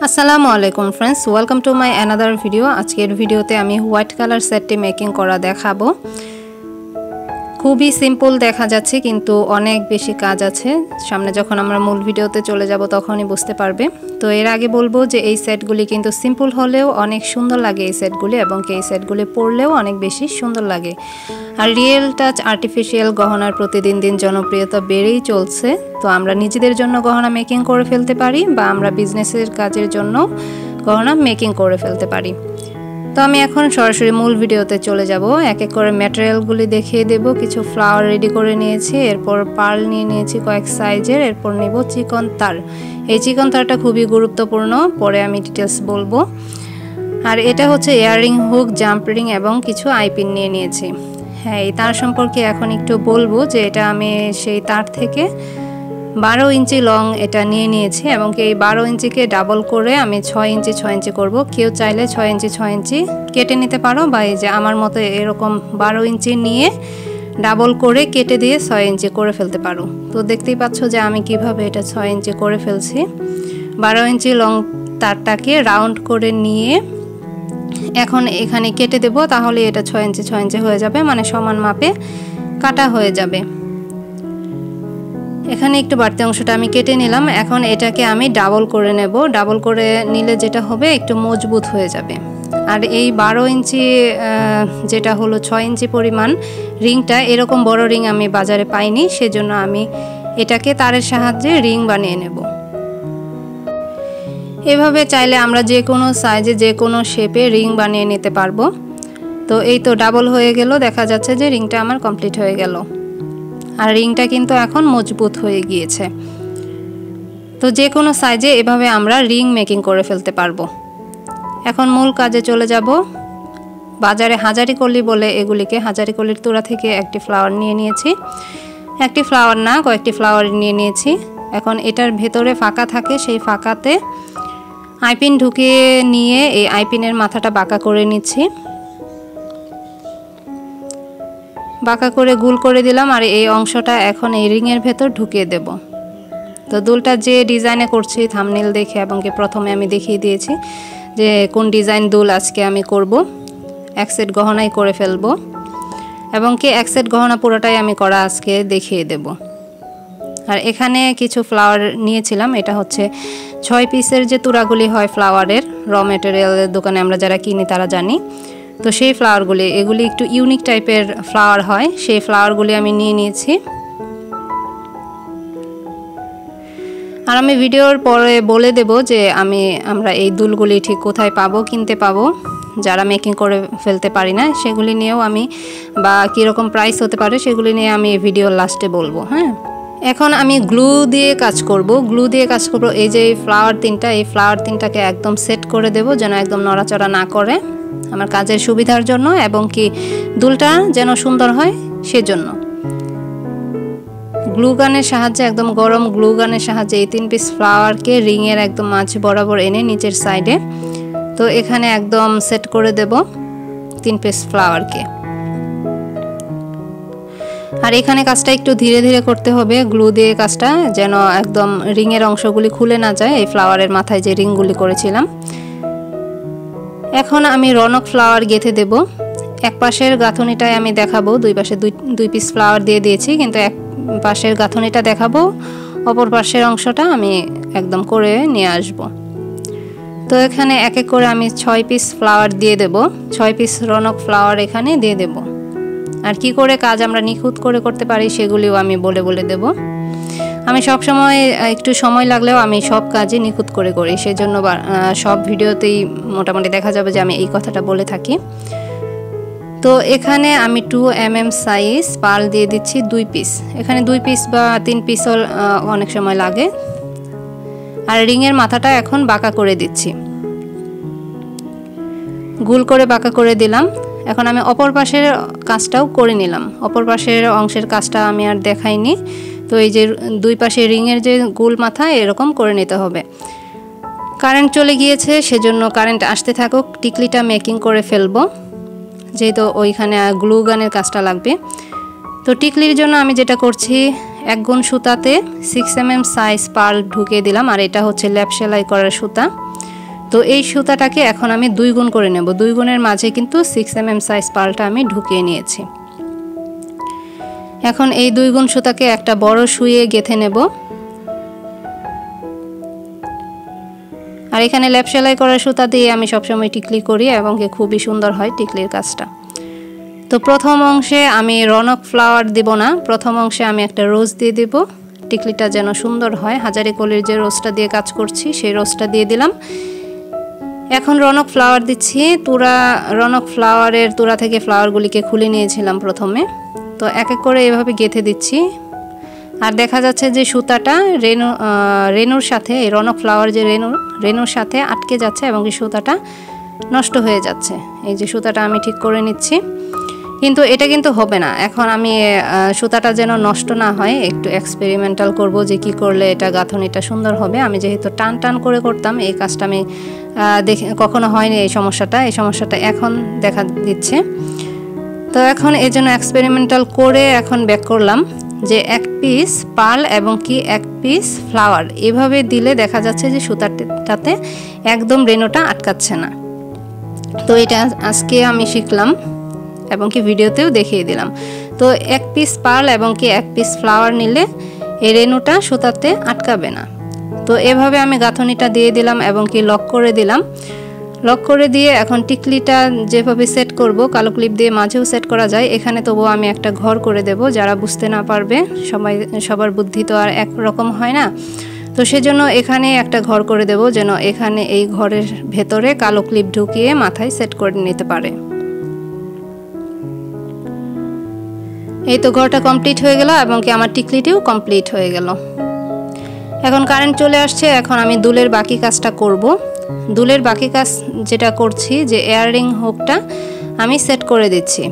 আসসালামু আলাইকুম friends, welcome to my another video. आजकेर भिडियोते आमी व्हाइट कलर सेटटी मेकिंग करा देखाबो। खूबই सिम्पल देखा जाच्छे किन्तु अनेक बेशी काज आछे। सामने जखन आमरा मूल भिडियोते चले जाबो तखनই बुझते पारबे। तो एर आगे बोलबो जे এই সেটগুলি কিন্তু सिम्पल হলেও অনেক সুন্দর লাগে এই সেটগুলি এবং এই সেটগুলি পরলেও অনেক বেশি সুন্দর লাগে। আর রিয়েল টাচ আর্টিফিশিয়াল গহনার প্রতিদিন দিন জনপ্রিয়তা বেড়েই চলছে। তো আমরা নিজেদের জন্য গহনা মেকিং করে ফেলতে পারি বা আমরা বিজনেসের কাজের জন্য গহনা মেকিং করে ফেলতে পারি। তো আমি এখন সরাসরি মূল ভিডিওতে চলে যাব। এক এক করে ম্যাটেরিয়ালগুলি দেখিয়ে দেব। কিছু ফ্লাওয়ার রেডি করে নিয়েছি, এরপর পার্ল নিয়ে নিয়েছি কয়েক সাইজের, এরপর নেব চিকন তার। এই চিকন তারটা খুবই গুরুত্বপূর্ণ, পরে আমি ডিটেলস বলবো। আর এটা হচ্ছে ইয়াররিং হুক, জাম্প রিং এবং কিছু আইপিন নিয়ে নিয়েছি। হ্যাঁ, এই তার সম্পর্কে এখন একটু বলবো যে এটা আমি সেই তার থেকে 12 ইঞ্চি লং এটা নিয়ে নিয়েছি এবং এই 12 ইঞ্চিকে ডাবল করে আমি 6 ইঞ্চি করব। কেউ চাইলে 6 ইঞ্চি কেটে নিতে পারো বা এই যে আমার মতো এরকম 12 ইঞ্চি নিয়ে ডাবল করে কেটে দিয়ে 6 ইঞ্চি করে ফেলতে পারো। তো দেখতেই পাচ্ছ যে আমি কিভাবে এটা 6 ইঞ্চি করে ফেলছি। 12 ইঞ্চি লং তারটাকে রাউন্ড করে নিয়ে এখন এখানে কেটে দেব, তাহলে এটা 6 ইঞ্চি হয়ে যাবে, মানে সমান মাপে কাটা হয়ে যাবে। এখানে একটু বাড়তি অংশটা আমি কেটে নিলাম। এখন এটাকে আমি ডাবল করে নেব। ডাবল করে নিলে যেটা হবে একটু মজবুত হয়ে যাবে। আর এই 12 ইঞ্চি যেটা হলো 6 ইঞ্চি পরিমাণ রিংটা, এরকম বড় রিং আমি বাজারে পাইনি, সেজন্য আমি এটাকে তারের সাহায্যে রিং বানিয়ে নেব। এভাবে চাইলে আমরা যে কোনো সাইজে যে কোনো শেপে রিং বানিয়ে নিতে পারবো। তো এই তো ডাবল হয়ে গেল, দেখা যাচ্ছে যে রিংটা আমার কমপ্লিট হয়ে গেল। আর রিংটা কিন্তু এখন মজবুত হয়ে গিয়েছে। তো যে কোনো সাইজে এভাবে আমরা রিং মেকিং করে ফেলতে পারবো। এখন মূল কাজে চলে যাব। বাজারে হাজারি কলি বলে এগুলিকে, হাজারি কলির তুড়া থেকে একটি ফ্লাওয়ার নিয়ে নিয়েছি। একটি ফ্লাওয়ার না, কয়েকটি ফ্লাওয়ার নিয়ে নিয়েছি। এখন এটার ভেতরে ফাঁকা থাকে, সেই ফাঁকাতে আইপিন ঢুকিয়ে নিয়ে এই আইপিনের মাথাটা বাঁকা করে নিচ্ছি। বাঁকা করে গোল করে দিলাম আর এই অংশটা এখন এই রিংয়ের ভেতর ঢুকিয়ে দেব। তো দুলটা যে ডিজাইনে করছি থাম্বনেল দেখে এবং কি প্রথমে আমি দেখিয়ে দিয়েছি যে কোন ডিজাইন দুল আজকে আমি করব। এক সেট গহনাই করে ফেলবো এবং কি এক সেট গহনা পুরোটাই আমি করা আজকে দেখিয়ে দেব। আর এখানে কিছু ফ্লাওয়ার নিয়েছিলাম, এটা হচ্ছে 6 পিসের যে তুড়াগুলি হয় ফ্লাওয়ারের, র ম্যাটেরিয়ালের দোকানে আমরা যারা কিনি তারা জানি। তো সেই ফ্লাওয়ারগুলি, এগুলি একটু ইউনিক টাইপের ফ্লাওয়ার হয়, সেই ফ্লাওয়ারগুলি আমি নিয়ে নিয়েছি। আর আমি ভিডিওর পরে বলে দেব যে আমরা এই দুলগুলি ঠিক কোথায় পাবো, কিনতে পাবো, যারা মেকিং করে ফেলতে পারি না সেগুলি নিয়েও আমি, বা কীরকম প্রাইস হতে পারে সেগুলি নিয়ে আমি ভিডিওর লাস্টে বলবো। হ্যাঁ, এখন আমি গ্লু দিয়ে কাজ করব। গ্লু দিয়ে কাজ করব। এই যে ফ্লাওয়ার তিনটা, এই ফ্লাওয়ার তিনটাকে একদম সেট করে দেব যেন একদম নড়াচড়া না করে, আমার কাজের সুবিধার জন্য এবং কি দুলটা যেন সুন্দর হয় সেজন্য। গ্লু গানের সাহায্যে, একদম গরম গ্লু গানের সাহায্যে এই 3 পিস ফ্লাওয়ারকে রিংয়ের একদম মাঝ বরাবর এনে নিচের সাইডে তো এখানে একদম সেট করে দেব 3 পিস ফ্লাওয়ারকে। আর এখানে কাজটা একটু ধীরে ধীরে করতে হবে, গ্লু দিয়ে কাজটা, যেন একদম রিংয়ের অংশগুলি খুলে না যায় এই ফ্লাওয়ারের মাথায় যে রিংগুলি করেছিলাম। এখন আমি রনক ফ্লাওয়ার গেঁথে দেব। এক পাশের গাঁথনিটায় আমি দেখাবো, দুই পাশে দুই পিস ফ্লাওয়ার দিয়ে দিয়েছি, কিন্তু এক পাশের গাঁথনিটা দেখাবো, অপর পাশের অংশটা আমি একদম করে নিয়ে আসব। তো এখানে এক এক করে আমি 6 পিস ফ্লাওয়ার দিয়ে দেব, 6 পিস রনক ফ্লাওয়ার এখানে দিয়ে দেব। আর কি করে কাজ আমরা নিখুঁত করে করতে পারি সেগুলিও আমি বলে দেব। আমি সব সময় একটু সময় লাগলেও আমি সব কাজই নিখুঁত করে করি, সেজন্য সব ভিডিওতেই মোটামুটি দেখা যাবে যে আমি এই কথাটা বলে থাকি। তো এখানে আমি 2 mm সাইজ পার্ল দিয়ে দিচ্ছি 2 পিস। এখানে 2 পিস বা 3 পিসও অনেক সময় লাগে। আর রিংয়ের মাথাটা এখন বাঁকা করে দিচ্ছি, গোল করে বাঁকা করে দিলাম। এখন আমি অপর পাশের কাজটাও করে নিলাম। অপর পাশের অংশের কাজটা আমি আর দেখাইনি। তো এই যে দুই পাশে রিংয়ের যে গোল মাথা এরকম করে নিতে হবে। কারেন্ট চলে গিয়েছে, সেজন্য কারেন্ট আসতে থাকুক, টিকলিটা মেকিং করে ফেলবো, যেহেতু ওইখানে গ্লু গানের কাজটা লাগবে। তো টিকলির জন্য আমি যেটা করছি, 1 গুণ সুতাতে 6 mm সাইজ পার্ল ঢুকিয়ে দিলাম। আর এটা হচ্ছে ল্যাপ সেলাই করার সুতা। তো এই সুতাটাকে এখন আমি 2 গুণ করে নেব। 2 গুণের মাঝে কিন্তু 6 mm সাইজ পালটা আমি ঢুকিয়ে নিয়েছি। এখন এই 2 গুণ সুতাকে একটা বড় সুইয়ে গেঁথে নেব। আর এখানে লেপ সেলাই করা সুতা দিয়ে আমি সবসময় টিকলি করি এবং খুবই সুন্দর হয় টিকলির কাজটা। তো প্রথম অংশে আমি রনক ফ্লাওয়ার দিব না, প্রথম অংশে আমি একটা রোজ দিয়ে দিব, টিকলিটা যেন সুন্দর হয়। হাজারি কলির যে রোজটা দিয়ে কাজ করছি সেই রোজটা দিয়ে দিলাম। এখন রনক ফ্লাওয়ার দিচ্ছি। রনক ফ্লাওয়ারের তুরা থেকে ফ্লাওয়ারগুলিকে খুলে নিয়েছিলাম প্রথমে। তো এক এক করে এভাবে গেঁথে দিচ্ছি। আর দেখা যাচ্ছে যে সুতাটা রেনুর সাথে, এই রনক ফ্লাওয়ার যে রেনুর সাথে আটকে যাচ্ছে এবং এই সুতাটা নষ্ট হয়ে যাচ্ছে। এই যে সুতাটা আমি ঠিক করে নিচ্ছি, কিন্তু এটা কিন্তু হবে না। এখন আমি সুতাটা যেন নষ্ট না হয় একটু এক্সপেরিমেন্টাল করব যে কি করলে এটা গাঁথনিটা সুন্দর হবে। আমি যেহেতু টান টান করে করতাম এই কাজটা, আমি কখনো হয়নি এই সমস্যাটা এখন দেখা দিচ্ছে। তো এখন এই জন্য এক্সপেরিমেন্টাল করে এখন ব্যাক করলাম যে 1 পিস পার্ল এবং কি 1 পিস ফ্লাওয়ার এভাবে দিলে দেখা যাচ্ছে যে সুতাটাতে একদম রেনুটা আটকাচ্ছে না। তো এটা আজকে আমি শিখলাম এবং কি ভিডিওতেও দেখিয়ে দিলাম। তো 1 পিস পার্ল এবং কি 1 পিস ফ্লাওয়ার নিলে এই রেনুটা সুতাতে আটকাবে না। তো এভাবে আমি গাঁথনিটা দিয়ে দিলাম এবং কি লক করে দিলাম। লক করে দিয়ে এখন টিকলিটা যেভাবে সেট করব, কালো ক্লিপ দিয়ে মাঝেও সেট করা যায়, এখানে তবুও আমি একটা ঘর করে দেব। যারা বুঝতে না পারবে, সবার বুদ্ধি তো আর এক রকম হয় না, তো সেজন্য এখানে একটা ঘর করে দেব যেন এখানে এই ঘরের ভেতরে কালো ক্লিপ ঢুকিয়ে মাথায় সেট করে নিতে পারে। এই তো ঘরটা কমপ্লিট হয়ে গেল এবং কি আমার টিকলিটিও কমপ্লিট হয়ে গেল। এখন কারেন্ট চলে আসছে। এখন আমি দুলের বাকি কাজটা করব। দুলের বাকি কাজ যেটা করছি যে ইয়াররিং হুকটা আমি সেট করে দিচ্ছি।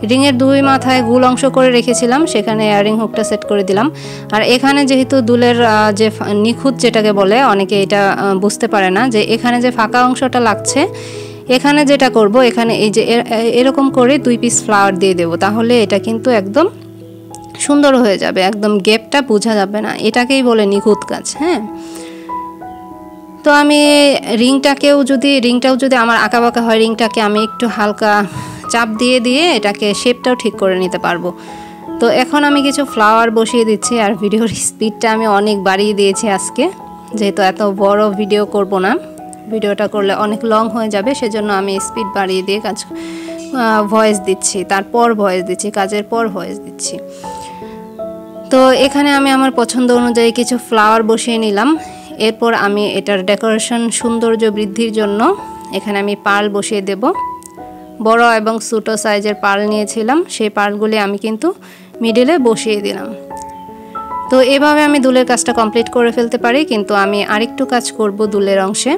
রিংয়ের 2 মাথায় গোল অংশ করে রেখেছিলাম, সেখানে ইয়াররিং হুকটা সেট করে দিলাম। আর এখানে যেহেতু দুলের যে নিখুঁত যেটাকে বলে, অনেকে এটা বুঝতে পারে না যে এখানে যে ফাঁকা অংশটা লাগছে, এখানে যেটা করব এখানে এই যে এরকম করে 2 পিস ফ্লাওয়ার দিয়ে দেব, তাহলে এটা কিন্তু একদম সুন্দর হয়ে যাবে, একদম গ্যাপটা বোঝা যাবে না। এটাকেই বলে নিখুঁত কাজ। হ্যাঁ, তো আমি রিংটাও যদি আমার আঁকাবাঁকা হয়, রিংটাকে আমি একটু হালকা চাপ দিয়ে এটাকে শেপটাও ঠিক করে নিতে পারবো। তো এখন আমি কিছু ফ্লাওয়ার বসিয়ে দিচ্ছি। আর ভিডিওর স্পিডটা আমি অনেক বাড়িয়ে দিয়েছি আজকে, যেহেতু এত বড় ভিডিও করব না, ভিডিওটা করলে অনেক লং হয়ে যাবে, সেজন্য আমি স্পিড বাড়িয়ে দিয়ে ভয়েস দিচ্ছি, তারপর ভয়েস দিচ্ছি, কাজের পর ভয়েস দিচ্ছি। তো এখানে আমি আমার পছন্দ অনুযায়ী কিছু ফ্লাওয়ার বসিয়ে নিলাম। এরপর আমি এটার ডেকোরেশন সৌন্দর্য বৃদ্ধির জন্য এখানে আমি পার্ল বসিয়ে দেব। বড় এবং ছোটো সাইজের পার্ল নিয়েছিলাম, সেই পার্লগুলি আমি কিন্তু মিডিলে বসিয়ে দিলাম। তো এভাবে আমি দুলের কাজটা কমপ্লিট করে ফেলতে পারি, কিন্তু আমি আরেকটু কাজ করব দুলের অংশে।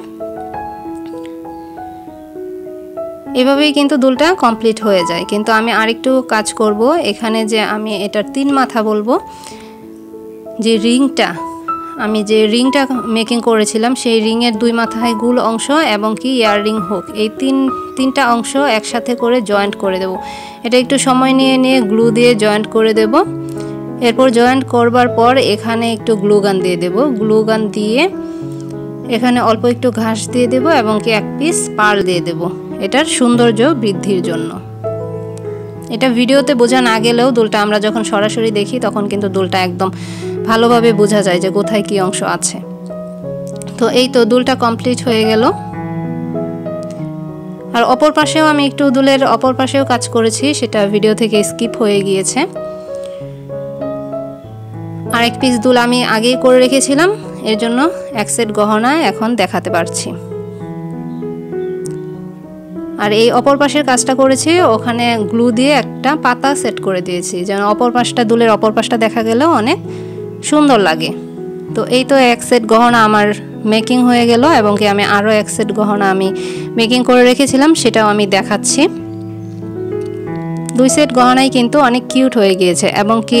এভাবেই কিন্তু দুলটা কমপ্লিট হয়ে যায়, কিন্তু আমি আরেকটু কাজ করব। এখানে যে আমি এটার 3 মাথা বলবো, যে আমি যে রিংটা মেকিং করেছিলাম সেই রিংয়ের 2 মাথায় গোল অংশ এবং কি ইয়াররিং হুক, এই তিনটা অংশ একসাথে করে জয়েন্ট করে দেব। এটা একটু সময় নিয়ে গ্লু দিয়ে জয়েন্ট করে দেব। এরপর জয়েন্ট করবার পর এখানে একটু গ্লু গান দিয়ে দেব। গ্লু গান দিয়ে এখানে অল্প একটু ঘাস দিয়ে দেব এবং কি 1 পিস পার্ল দিয়ে দেব, এটার সৌন্দর্য বৃদ্ধির জন্য। এটা ভিডিওতে বোঝা না গেলেও দুলটা আমরা যখন সরাসরি দেখি তখন কিন্তু দুলটা একদম ভালোভাবে বোঝা যায় যে কোথায় কি অংশ আছে। তো এই তো দুলটা কমপ্লিট হয়ে গেল। আর অপর পাশেও আমি একটু দুলের অপর পাশেও কাজ করেছি, সেটা ভিডিও থেকে স্কিপ হয়ে গিয়েছে। আর 1 পিস দুল আমি আগেই করে রেখেছিলাম, এর জন্য 1 সেট গহনা এখন দেখাতে পারছি। আর এই অপর পাশের কাজটা করেছি, ওখানে গ্লু দিয়ে একটা পাতা সেট করে দিয়েছি যেন অপর পাশটা, দুলের অপর পাশটা দেখা গেলেও অনেক সুন্দর লাগে। তো এই তো 1 সেট গহনা আমার মেকিং হয়ে গেল এবং কি আমি আরও 1 সেট গহনা আমি মেকিং করে রেখেছিলাম, সেটাও আমি দেখাচ্ছি। 2 সেট গহনাই কিন্তু অনেক কিউট হয়ে গিয়েছে এবং কি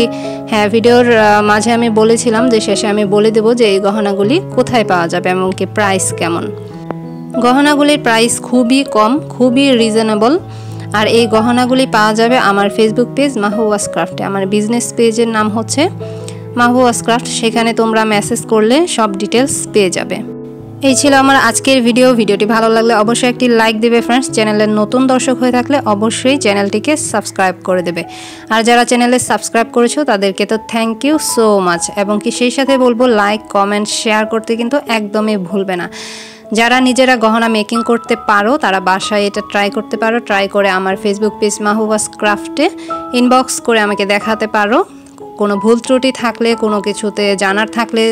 হ্যাঁ, ভিডিওর মাঝে আমি বলেছিলাম যে শেষে আমি বলে দেব যে এই গহনাগুলি কোথায় পাওয়া যাবে এবং কি প্রাইস কেমন। গহনাগুলির প্রাইস খুবই কম, খুবই রিজনেবল। আর এই গহনাগুলি পাওয়া যাবে আমার ফেসবুক পেজ মাহওয়াজ ক্রাফটে। আমার বিজনেস পেজের নাম হচ্ছে মাহওয়াজ ক্রাফট, সেখানে তোমরা মেসেজ করলে সব ডিটেলস পেয়ে যাবে। এই ছিল আমার আজকের ভিডিওটি ভালো লাগলে অবশ্যই একটি লাইক দিবে ফ্রেন্ডস। চ্যানেলের নতুন দর্শক হয়ে থাকলে অবশ্যই চ্যানেলটিকে সাবস্ক্রাইব করে দেবে। আর যারা চ্যানেলে সাবস্ক্রাইব করেছো তাদেরকে তো থ্যাংক ইউ সো মাচ। এবং কি সেই সাথে বলবো লাইক কমেন্ট শেয়ার করতে কিন্তু একদমই ভুলবে না। যারা নিজেরা গহনা মেকিং করতে পারো তারা বাসায় এটা ট্রাই করতে পারো। ট্রাই করে আমার ফেসবুক পেজ মাহবুবাস ক্রাফটে ইনবক্স করে আমাকে দেখাতে পারো। কোনো ভুল ত্রুটি থাকলে কোনো কিছুতে জানার থাকলে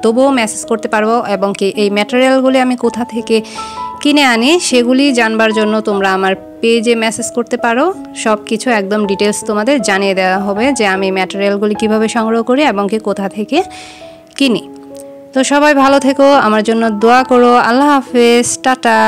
তবুও মেসেজ করতে পারবো। এবং কি এই ম্যাটেরিয়ালগুলি আমি কোথা থেকে কিনে আনি সেগুলি জানবার জন্য তোমরা আমার পেজে মেসেজ করতে পারো। সব কিছু একদম ডিটেলস তোমাদের জানিয়ে দেওয়া হবে যে আমি ম্যাটেরিয়ালগুলি কিভাবে সংগ্রহ করি এবং কি কোথা থেকে কিনি। তো সবাই ভালো থেকো, আমার জন্য দোয়া করো। আল্লাহ হাফেজ, টাটা।